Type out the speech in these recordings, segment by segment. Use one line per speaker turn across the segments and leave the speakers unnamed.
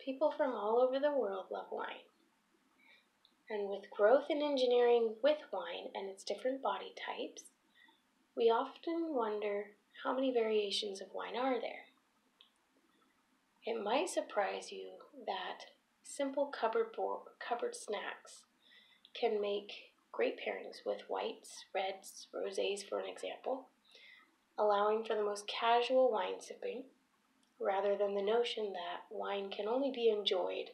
People from all over the world love wine. And with growth in engineering with wine and its different body types, we often wonder how many variations of wine are there. It might surprise you that simple cupboard snacks can make great pairings with whites, reds, rosés for an example, allowing for the most casual wine sipping, rather than the notion that wine can only be enjoyed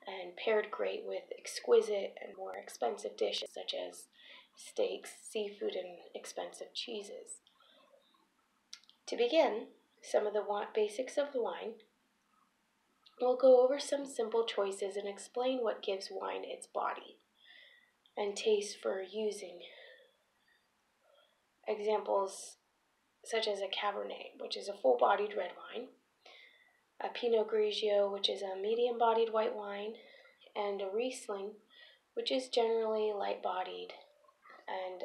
and paired great with exquisite and more expensive dishes such as steaks, seafood, and expensive cheeses. To begin, some of the basics of wine, we'll go over some simple choices and explain what gives wine its body and taste for using. Examples such as a Cabernet, which is a full-bodied red wine, a Pinot Grigio, which is a medium-bodied white wine, and a Riesling, which is generally light-bodied, and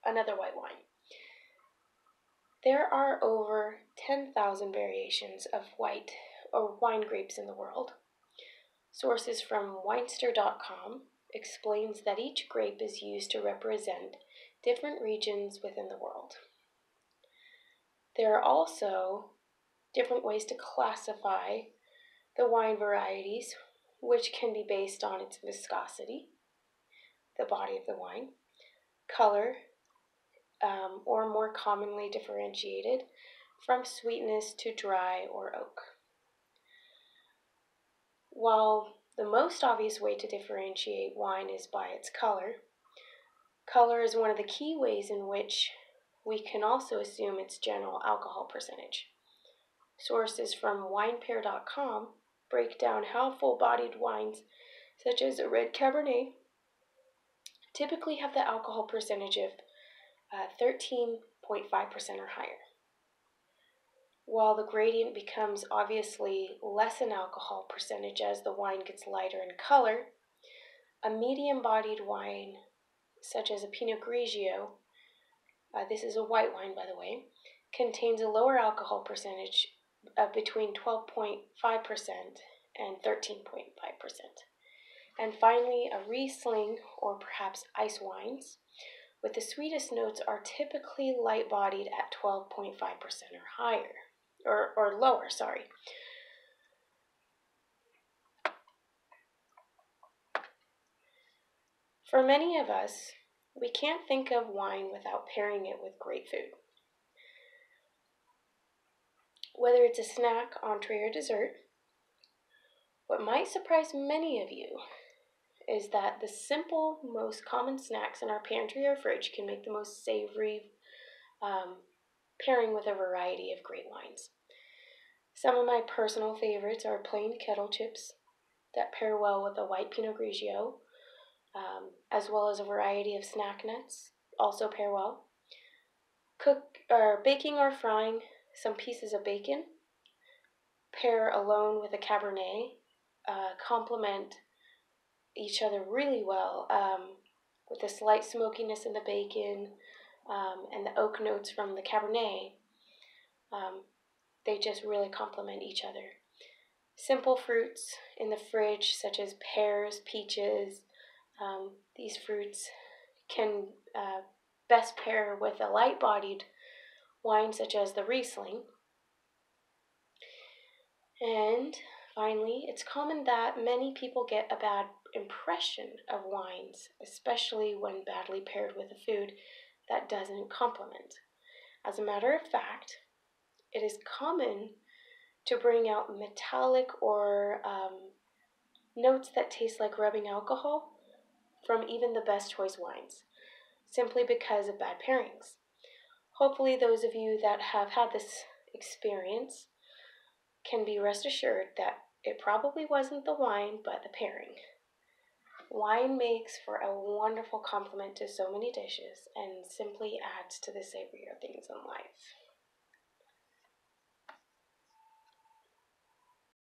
another white wine. There are over 10,000 variations of white or wine grapes in the world. Sources from Winester.com explains that each grape is used to represent different regions within the world. There are also different ways to classify the wine varieties, which can be based on its viscosity, the body of the wine, color, or more commonly differentiated from sweetness to dry or oak. While the most obvious way to differentiate wine is by its color, color is one of the key ways in which we can also assume its general alcohol percentage. Sources from winepair.com break down how full-bodied wines, such as a red Cabernet, typically have the alcohol percentage of 13.5% or higher. While the gradient becomes obviously less in alcohol percentage as the wine gets lighter in color, a medium-bodied wine, such as a Pinot Grigio, this is a white wine by the way, contains a lower alcohol percentage of between 12.5% and 13.5%. And finally, a Riesling, or perhaps ice wines, with the sweetest notes are typically light-bodied at 12.5% or higher, or lower, sorry. For many of us, we can't think of wine without pairing it with great food. Whether it's a snack, entree, or dessert, what might surprise many of you is that the simple, most common snacks in our pantry or fridge can make the most savory pairing with a variety of great wines. Some of my personal favorites are plain kettle chips that pair well with a white Pinot Grigio, as well as a variety of snack nuts also pair well. Baking or frying some pieces of bacon, pair alone with a Cabernet, complement each other really well, with the slight smokiness in the bacon and the oak notes from the Cabernet. They just really complement each other. Simple fruits in the fridge, such as pears, peaches, these fruits can best pair with a light-bodied wine such as the Riesling. And finally, it's common that many people get a bad impression of wines, especially when badly paired with a food that doesn't complement. As a matter of fact, it is common to bring out metallic or notes that taste like rubbing alcohol from even the best choice wines, simply because of bad pairings. Hopefully those of you that have had this experience can be rest assured that it probably wasn't the wine, but the pairing. Wine makes for a wonderful complement to so many dishes and simply adds to the savorier things in life.